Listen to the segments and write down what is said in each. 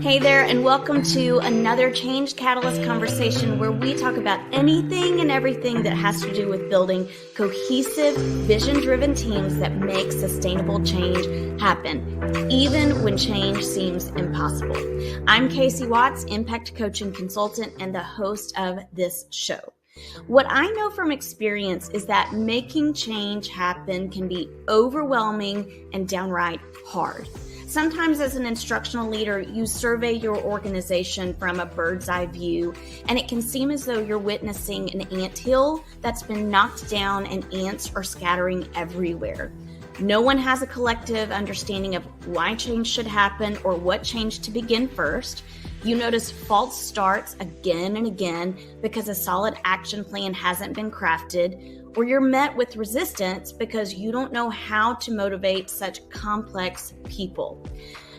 Hey there, and welcome to another Change Catalyst conversation where we talk about anything and everything that has to do with building cohesive, vision-driven teams that make sustainable change happen, even when change seems impossible. I'm Casey Watts, Impact Coaching Consultant and the host of this show. What I know from experience is that making change happen can be overwhelming and downright hard. Sometimes as an instructional leader, you survey your organization from a bird's eye view, and it can seem as though you're witnessing an anthill that's been knocked down and ants are scattering everywhere. No one has a collective understanding of why change should happen or what change to begin first. You notice false starts again and again because a solid action plan hasn't been crafted, or you're met with resistance because you don't know how to motivate such complex people.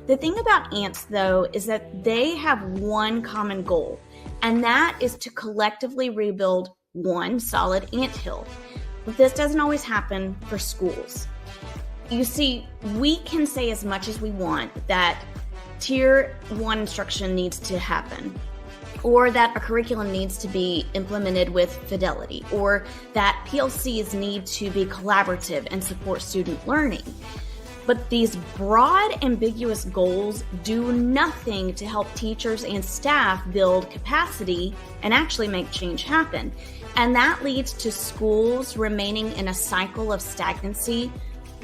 The thing about ants, though, is that they have one common goal, and that is to collectively rebuild one solid anthill. But this doesn't always happen for schools. You see, we can say as much as we want that Tier 1 instruction needs to happen, or that a curriculum needs to be implemented with fidelity, or that PLCs need to be collaborative and support student learning. But these broad, ambiguous goals do nothing to help teachers and staff build capacity and actually make change happen. And that leads to schools remaining in a cycle of stagnancy,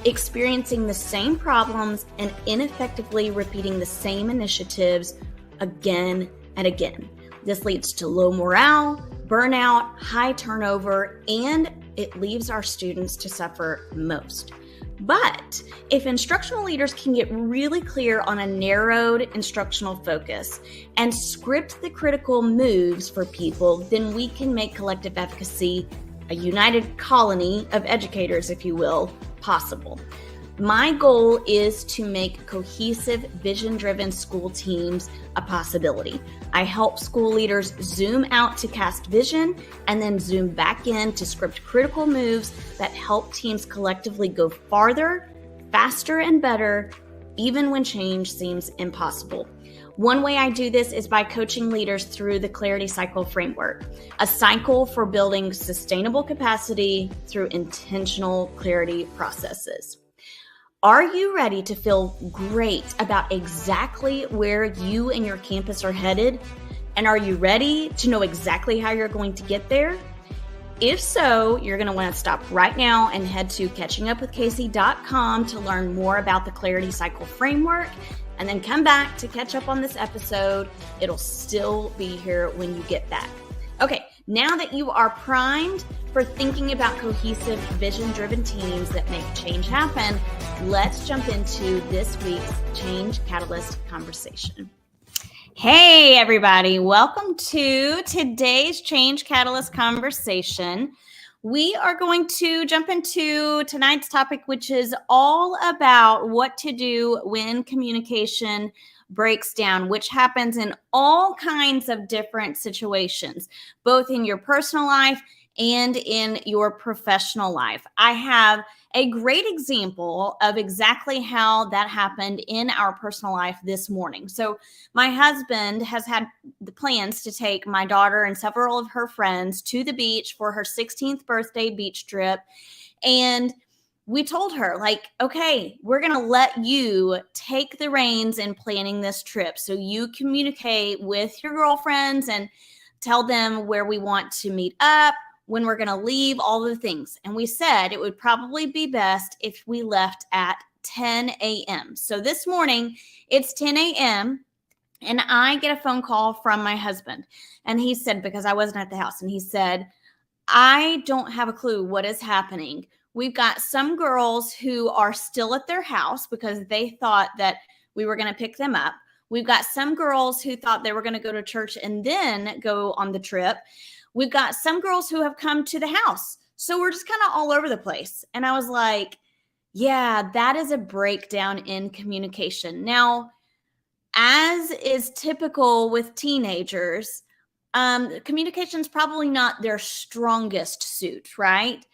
experiencing the same problems and ineffectively repeating the same initiatives again and again. This leads to low morale, burnout, high turnover, and it leaves our students to suffer most. But if instructional leaders can get really clear on a narrowed instructional focus and script the critical moves for people, then we can make collective efficacy, a united colony of educators, if you will, possible. My goal is to make cohesive, vision-driven school teams a possibility. I help school leaders zoom out to cast vision and then zoom back in to script critical moves that help teams collectively go farther, faster, and better, even when change seems impossible. One way I do this is by coaching leaders through the Clarity Cycle framework, a cycle for building sustainable capacity through intentional clarity processes. Are you ready to feel great about exactly where you and your campus are headed? And are you ready to know exactly how you're going to get there? If so, you're going to want to stop right now and head to catchingupwithcasey.com to learn more about the Clarity Cycle framework, and then come back to catch up on this episode. It'll still be here when you get back. Okay, now that you are primed for thinking about cohesive, vision-driven teams that make change happen, let's jump into this week's Change Catalyst conversation. Hey, everybody. Welcome to today's Change Catalyst conversation. We are going to jump into tonight's topic, which is all about what to do when communication breaks down, which happens in all kinds of different situations, both in your personal life and in your professional life. I have a great example of exactly how that happened in our personal life this morning. So my husband has had the plans to take my daughter and several of her friends to the beach for her 16th birthday beach trip. And we told her, okay, we're going to let you take the reins in planning this trip. So you communicate with your girlfriends and tell them where we want to meet up, when we're going to leave, all the things. And we said it would probably be best if we left at 10 a.m. So this morning, it's 10 a.m. and I get a phone call from my husband. And he said, because I wasn't at the house, and he said, I don't have a clue what is happening. We've got some girls who are still at their house because they thought that we were going to pick them up. We've got some girls who thought they were going to go to church and then go on the trip. We've got some girls who have come to the house. So we're just kind of all over the place. And I was like, yeah, that is a breakdown in communication. Now, as is typical with teenagers, communication is probably not their strongest suit, right?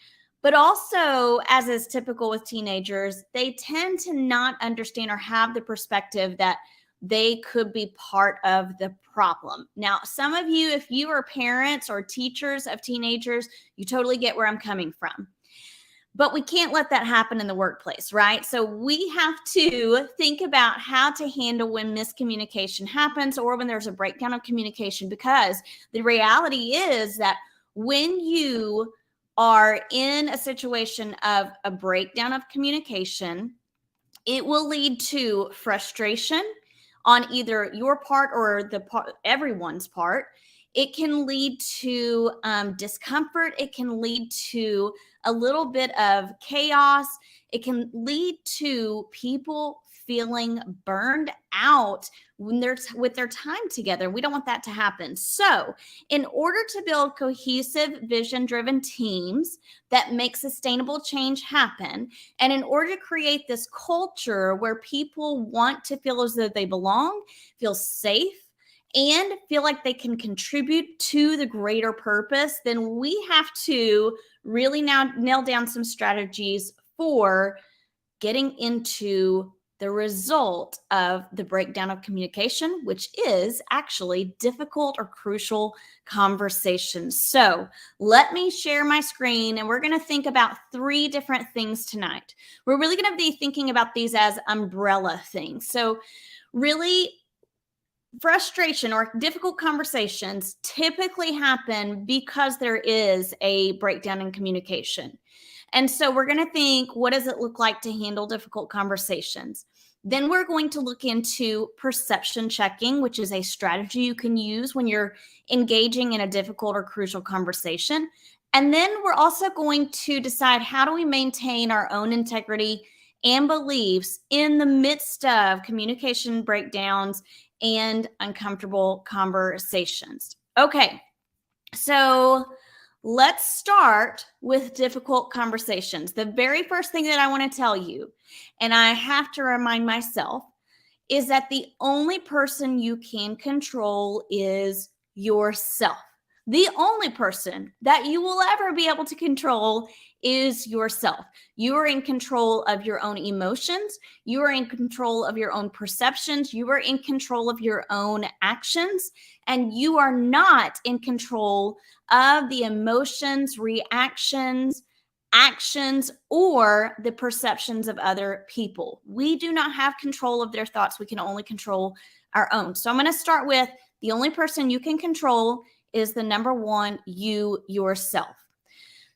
But also, as is typical with teenagers, they tend to not understand or have the perspective that they could be part of the problem. Now, some of you, if you are parents or teachers of teenagers, you totally get where I'm coming from. But we can't let that happen in the workplace, right? So we have to think about how to handle when miscommunication happens or when there's a breakdown of communication, because the reality is that when you are in a situation of a breakdown of communication, it will lead to frustration on either your part or everyone's part. It can lead to discomfort. It can lead to a little bit of chaos. It can lead to people feeling burned out when they're with their time together. We don't want that to happen. So, in order to build cohesive, vision-driven teams that make sustainable change happen, and in order to create this culture where people want to feel as though they belong, feel safe, and feel like they can contribute to the greater purpose, then we have to really now nail down some strategies for getting into the result of the breakdown of communication, which is actually difficult or crucial conversations. So let me share my screen, and we're going to think about 3 different things tonight. We're really going to be thinking about these as umbrella things. So really, frustration or difficult conversations typically happen because there is a breakdown in communication. And so we're going to think, what does it look like to handle difficult conversations? Then we're going to look into perception checking, which is a strategy you can use when you're engaging in a difficult or crucial conversation. And then we're also going to decide, how do we maintain our own integrity and beliefs in the midst of communication breakdowns and uncomfortable conversations. Okay, so let's start with difficult conversations. The very first thing that I want to tell you, and I have to remind myself, is that the only person you can control is yourself. The only person that you will ever be able to control is yourself. You are in control of your own emotions. You are in control of your own perceptions. You are in control of your own actions. And you are not in control of the emotions, reactions, actions, or the perceptions of other people. We do not have control of their thoughts. We can only control our own. So I'm going to start with the only person you can control is the number one, you yourself.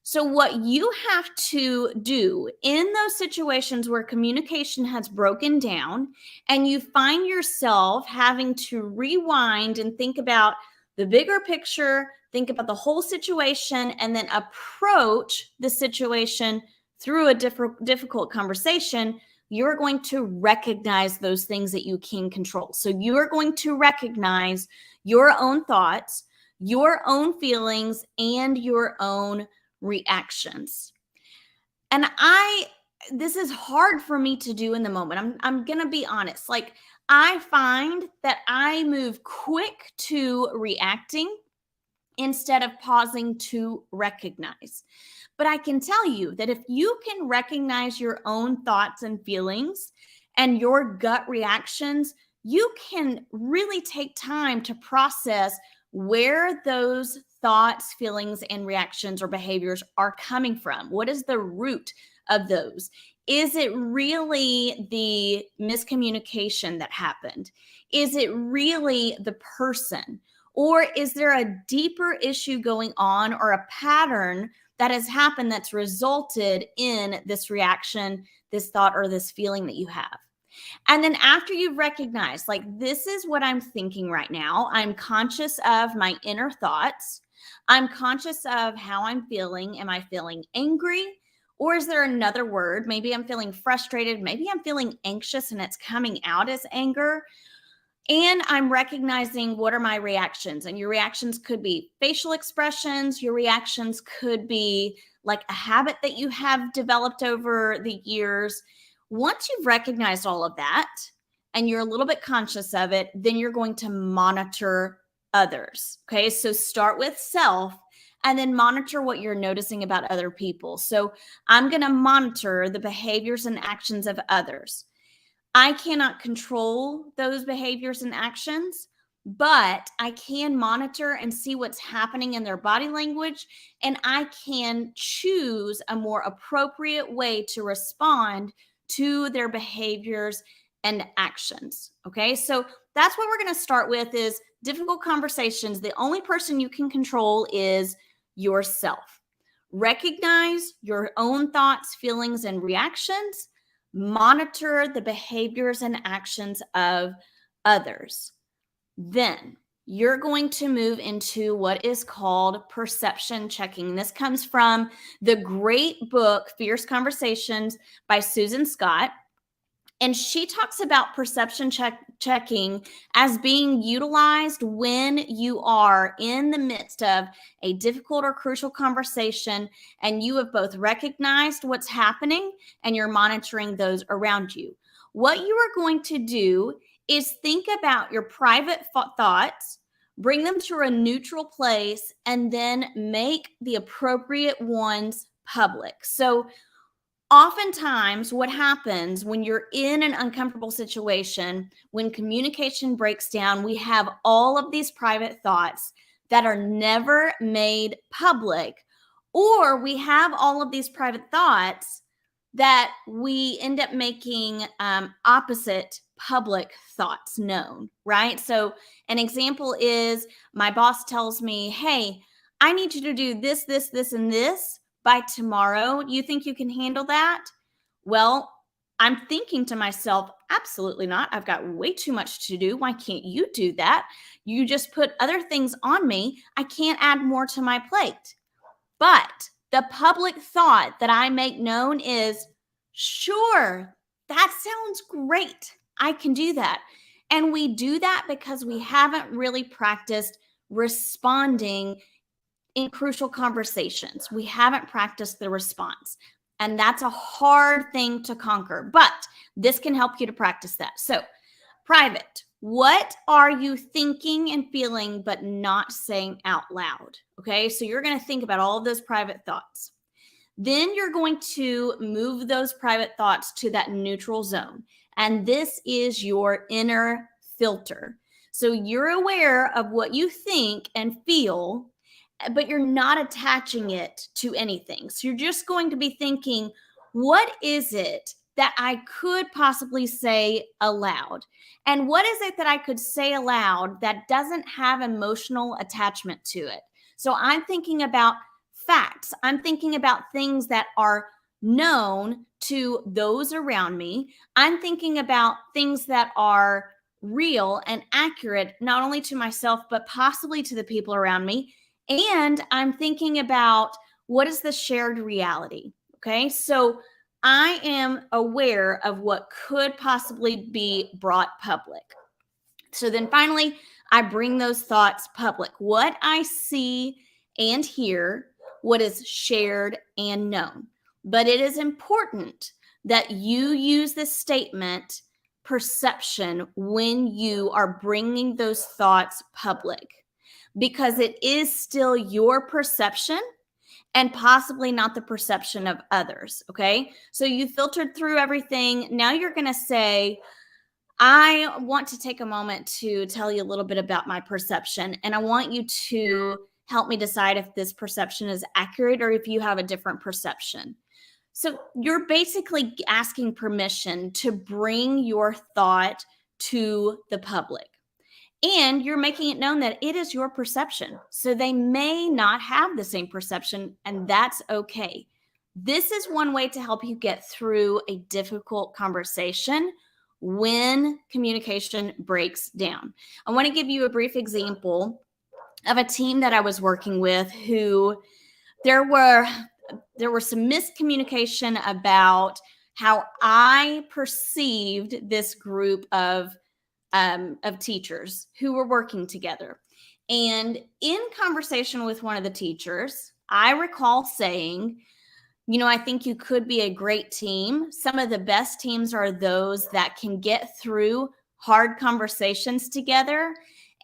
So what you have to do in those situations where communication has broken down and you find yourself having to rewind and think about the bigger picture, think about the whole situation, and then approach the situation through a difficult conversation, you're going to recognize those things that you can control. So you are going to recognize your own thoughts, your own feelings, and your own reactions. And this is hard for me to do in the moment. I'm going to be honest. Like, I find that I move quick to reacting instead of pausing to recognize. But I can tell you that if you can recognize your own thoughts and feelings and your gut reactions, you can really take time to process where those thoughts, feelings, and reactions or behaviors are coming from. What is the root of those? Is it really the miscommunication that happened? Is it really the person? Or is there a deeper issue going on or a pattern that has happened that's resulted in this reaction, this thought, or this feeling that you have? And then after you've recognized, like, this is what I'm thinking right now, I'm conscious of my inner thoughts. I'm conscious of how I'm feeling. Am I feeling angry? Or is there another word? Maybe I'm feeling frustrated. Maybe I'm feeling anxious and it's coming out as anger. And I'm recognizing what are my reactions. And your reactions could be facial expressions. Your reactions could be like a habit that you have developed over the years. Once you've recognized all of that and you're a little bit conscious of it, then you're going to monitor others. Okay, so start with self and then monitor what you're noticing about other people. So I'm going to monitor the behaviors and actions of others. I cannot control those behaviors and actions, but I can monitor and see what's happening in their body language, and I can choose a more appropriate way to respond to their behaviors and actions. Okay? So that's what we're going to start with is difficult conversations. The only person you can control is yourself. Recognize your own thoughts, feelings, and reactions. Monitor the behaviors and actions of others. Then you're going to move into what is called perception checking. This comes from the great book, Fierce Conversations by Susan Scott. And she talks about perception checking as being utilized when you are in the midst of a difficult or crucial conversation and you have both recognized what's happening and you're monitoring those around you. What you are going to do is think about your private thoughts, bring them to a neutral place, and then make the appropriate ones public. So oftentimes what happens when you're in an uncomfortable situation, when communication breaks down, we have all of these private thoughts that are never made public, or we have all of these private thoughts that we end up making opposite public thoughts known, right? So an example is my boss tells me, hey, I need you to do this, this, this, and this by tomorrow. You think you can handle that? Well, I'm thinking to myself, absolutely not. I've got way too much to do. Why can't you do that? You just put other things on me. I can't add more to my plate. But the public thought that I make known is, sure, that sounds great. I can do that. And we do that because we haven't really practiced responding in crucial conversations. We haven't practiced the response. And that's a hard thing to conquer, but this can help you to practice that. So, private, what are you thinking and feeling but not saying out loud? Okay, so you're going to think about all of those private thoughts. Then you're going to move those private thoughts to that neutral zone. And this is your inner filter. So you're aware of what you think and feel, but you're not attaching it to anything. So you're just going to be thinking, what is it that I could possibly say aloud? And what is it that I could say aloud that doesn't have emotional attachment to it? So I'm thinking about facts. I'm thinking about things that are known to those around me. I'm thinking about things that are real and accurate, not only to myself, but possibly to the people around me. And I'm thinking about what is the shared reality. Okay. So I am aware of what could possibly be brought public. So then finally, I bring those thoughts public. What I see and hear, what is shared and known. But it is important that you use this statement, perception, when you are bringing those thoughts public, because it is still your perception and possibly not the perception of others. Okay. So you filtered through everything. Now you're going to say, I want to take a moment to tell you a little bit about my perception, and I want you to help me decide if this perception is accurate or if you have a different perception. So you're basically asking permission to bring your thought to the public. And you're making it known that it is your perception. So they may not have the same perception, and that's okay. This is one way to help you get through a difficult conversation when communication breaks down. I want to give you a brief example of a team that I was working with who there were some miscommunication about how I perceived this group of teachers who were working together. And in conversation with one of the teachers, I recall saying, I think you could be a great team. Some of the best teams are those that can get through hard conversations together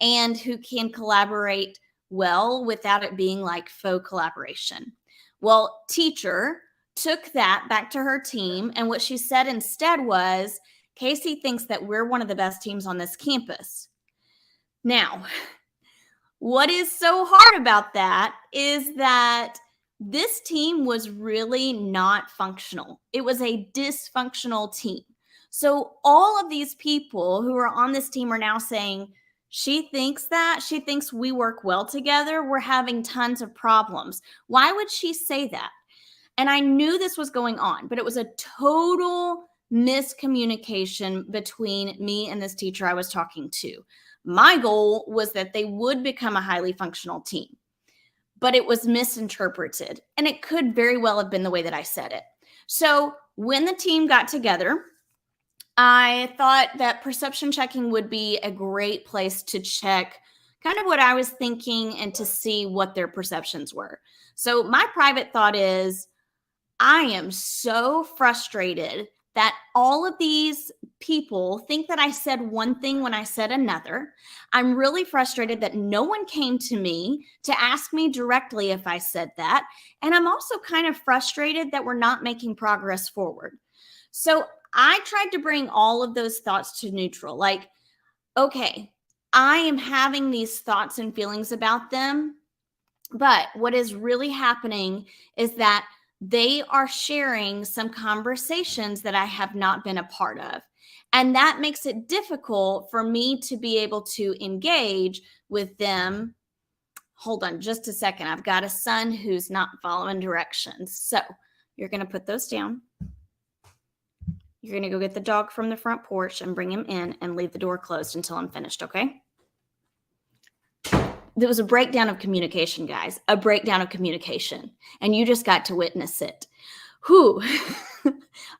and who can collaborate well without it being like faux collaboration. Well, teacher took that back to her team. And what she said instead was, Casey thinks that we're one of the best teams on this campus. Now, what is so hard about that is that this team was really not functional. It was a dysfunctional team. So all of these people who are on this team are now saying, she thinks we work well together. We're having tons of problems. Why would she say that? And I knew this was going on, but it was a total miscommunication between me and this teacher I was talking to. My goal was that they would become a highly functional team, but it was misinterpreted. And it could very well have been the way that I said it. So when the team got together, I thought that perception checking would be a great place to check kind of what I was thinking and to see what their perceptions were. So my private thought is, I am so frustrated that all of these people think that I said one thing when I said another. I'm really frustrated that no one came to me to ask me directly if I said that. And I'm also kind of frustrated that we're not making progress forward. So I tried to bring all of those thoughts to neutral. Like, okay, I am having these thoughts and feelings about them, but what is really happening is that they are sharing some conversations that I have not been a part of. And that makes it difficult for me to be able to engage with them. Hold on just a second. I've got a son who's not following directions. So you're going to put those down. You're going to go get the dog from the front porch and bring him in and leave the door closed until I'm finished, okay? There was a breakdown of communication, guys, a breakdown of communication, and you just got to witness it. Whew.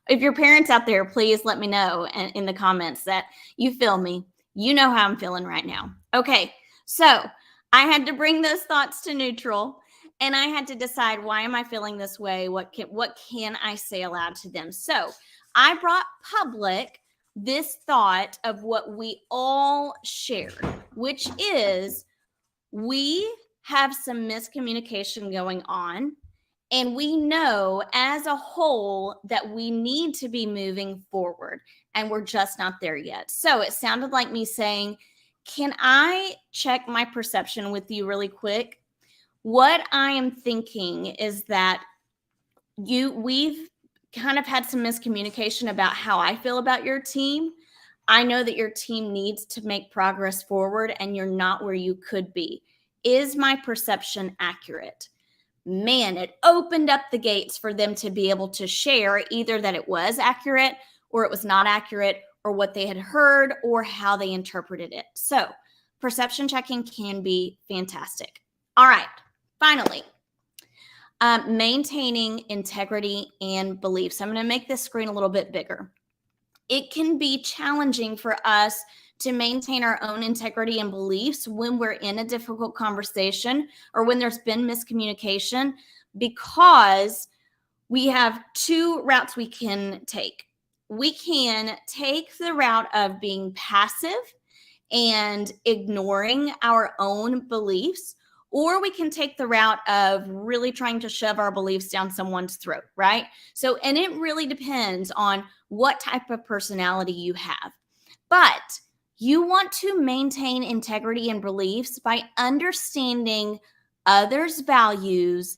If your parents out there, please let me know in the comments that you feel me. You know how I'm feeling right now. Okay, so I had to bring those thoughts to neutral, and I had to decide, why am I feeling this way? What can I say aloud to them? So I brought public this thought of what we all shared, which is, we have some miscommunication going on, and we know as a whole that we need to be moving forward, and we're just not there yet. So it sounded like me saying, can I check my perception with you really quick? What I am thinking is that we've kind of had some miscommunication about how I feel about your team. I know that your team needs to make progress forward, and you're not where you could be. Is my perception accurate? Man, it opened up the gates for them to be able to share either that it was accurate or it was not accurate, or what they had heard or how they interpreted it. So perception checking can be fantastic. All right, finally, maintaining integrity and beliefs. I'm going to make this screen a little bit bigger. It can be challenging for us to maintain our own integrity and beliefs when we're in a difficult conversation or when there's been miscommunication, because we have two routes we can take. We can take the route of being passive and ignoring our own beliefs, or we can take the route of really trying to shove our beliefs down someone's throat, right? So, and it really depends on what type of personality you have. But you want to maintain integrity and beliefs by understanding others' values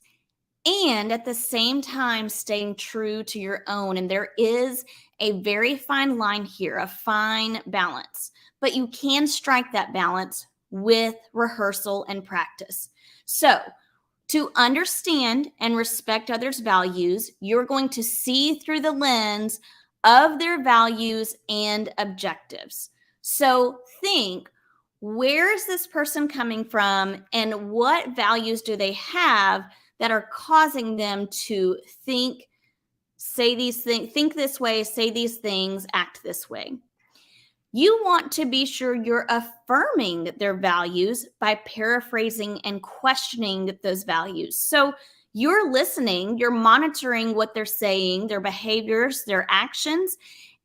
and at the same time staying true to your own. And there is a very fine line here, a fine balance, but you can strike that balance with rehearsal and practice. So to understand and respect others' values, you're going to see through the lens of their values and objectives. So think, where is this person coming from, and what values do they have that are causing them to think, say these things, think this way, say these things, act this way. You want to be sure you're affirming their values by paraphrasing and questioning those values. So you're listening, you're monitoring what they're saying, their behaviors, their actions,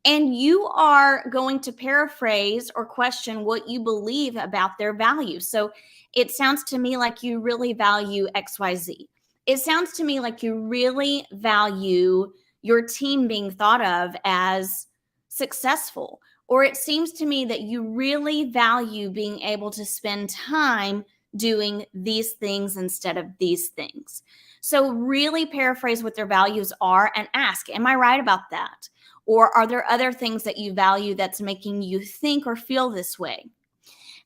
and you are going to paraphrase or question what you believe about their values. So it sounds to me like you really value XYZ. It sounds to me like you really value your team being thought of as successful, or it seems to me that you really value being able to spend time doing these things instead of these things. So really paraphrase what their values are and ask, am I right about that? Or are there other things that you value that's making you think or feel this way?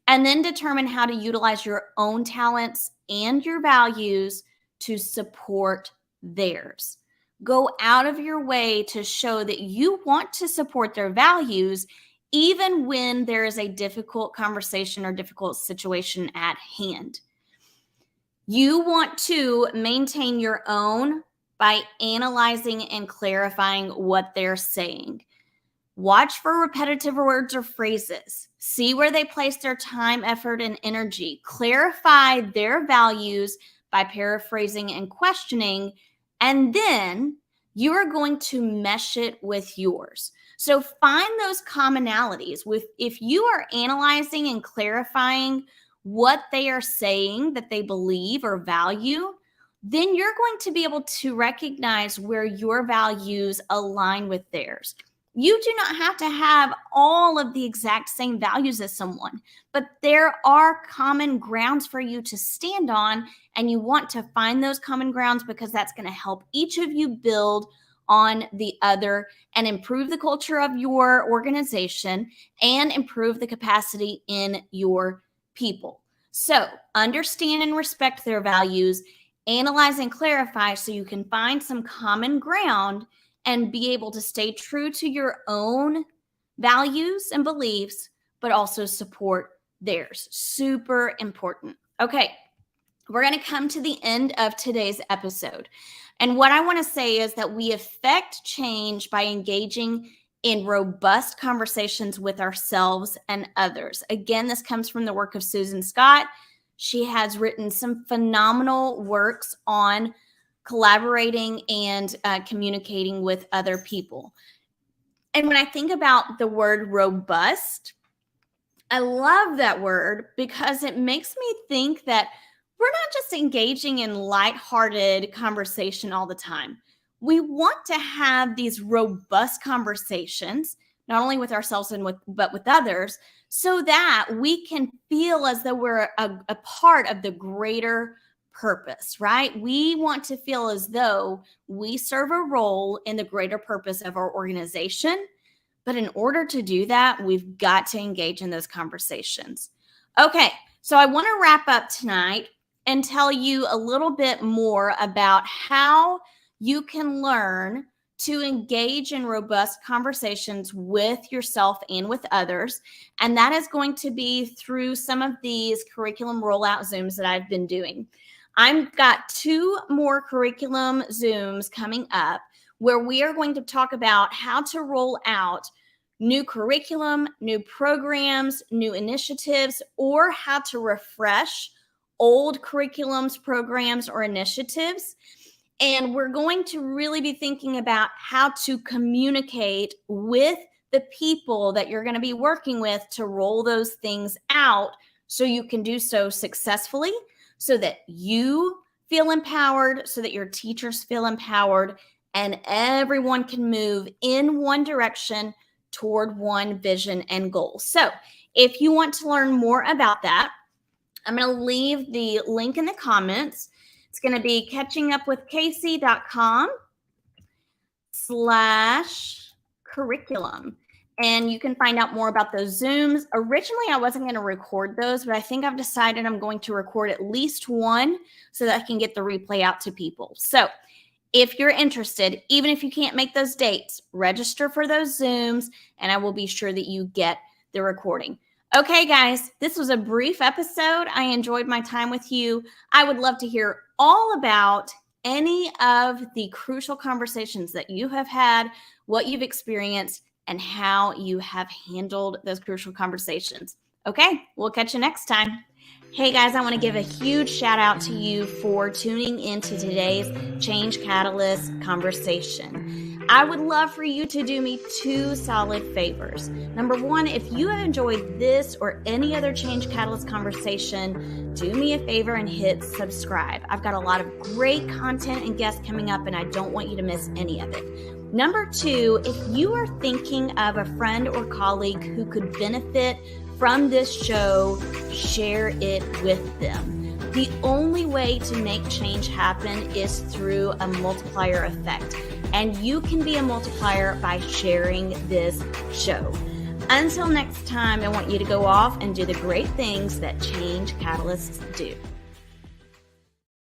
And then determine how to utilize your own talents and your values to support theirs. Go out of your way to show that you want to support their values, even when there is a difficult conversation or difficult situation at hand. You want to maintain your own by analyzing and clarifying what they're saying. Watch for repetitive words or phrases. See where they place their time, effort, and energy. Clarify their values by paraphrasing and questioning, and then you are going to mesh it with yours. So find those commonalities. If you are analyzing and clarifying what they are saying that they believe or value, then you're going to be able to recognize where your values align with theirs. You do not have to have all of the exact same values as someone, but there are common grounds for you to stand on, and you want to find those common grounds because that's going to help each of you build on the other and improve the culture of your organization and improve the capacity in your people. So understand and respect their values, analyze and clarify so you can find some common ground and be able to stay true to your own values and beliefs, but also support theirs. Super important. Okay, we're going to come to the end of today's episode. And what I want to say is that we affect change by engaging in robust conversations with ourselves and others. Again, this comes from the work of Susan Scott. She has written some phenomenal works on collaborating and communicating with other people. And when I think about the word robust, I love that word because it makes me think that we're not just engaging in lighthearted conversation all the time. We want to have these robust conversations, not only with ourselves but with others, so that we can feel as though we're a part of the greater purpose, right? We want to feel as though we serve a role in the greater purpose of our organization. But in order to do that, we've got to engage in those conversations. Okay, so I want to wrap up tonight and tell you a little bit more about how you can learn to engage in robust conversations with yourself and with others. And that is going to be through some of these curriculum rollout Zooms that I've been doing. I've got 2 more curriculum Zooms coming up where we are going to talk about how to roll out new curriculum, new programs, new initiatives, or how to refresh old curriculums, programs, or initiatives. And we're going to really be thinking about how to communicate with the people that you're going to be working with to roll those things out so you can do so successfully, so that you feel empowered, so that your teachers feel empowered, and everyone can move in one direction toward one vision and goal. So if you want to learn more about that, I'm going to leave the link in the comments. It's going to be catchingupwithkc.com/curriculum. And you can find out more about those Zooms. Originally, I wasn't going to record those, but I think I've decided I'm going to record at least one so that I can get the replay out to people. So if you're interested, even if you can't make those dates, register for those Zooms, and I will be sure that you get the recording. Okay, guys, this was a brief episode. I enjoyed my time with you. I would love to hear all about any of the crucial conversations that you have had, what you've experienced, and how you have handled those crucial conversations. Okay, we'll catch you next time. Hey guys, I want to give a huge shout out to you for tuning into today's Change Catalyst conversation. I would love for you to do me two solid favors. Number one, if you have enjoyed this or any other Change Catalyst conversation, do me a favor and hit subscribe. I've got a lot of great content and guests coming up, and I don't want you to miss any of it. Number two, if you are thinking of a friend or colleague who could benefit from this show, share it with them. The only way to make change happen is through a multiplier effect. And you can be a multiplier by sharing this show. Until next time, I want you to go off and do the great things that Change Catalysts do.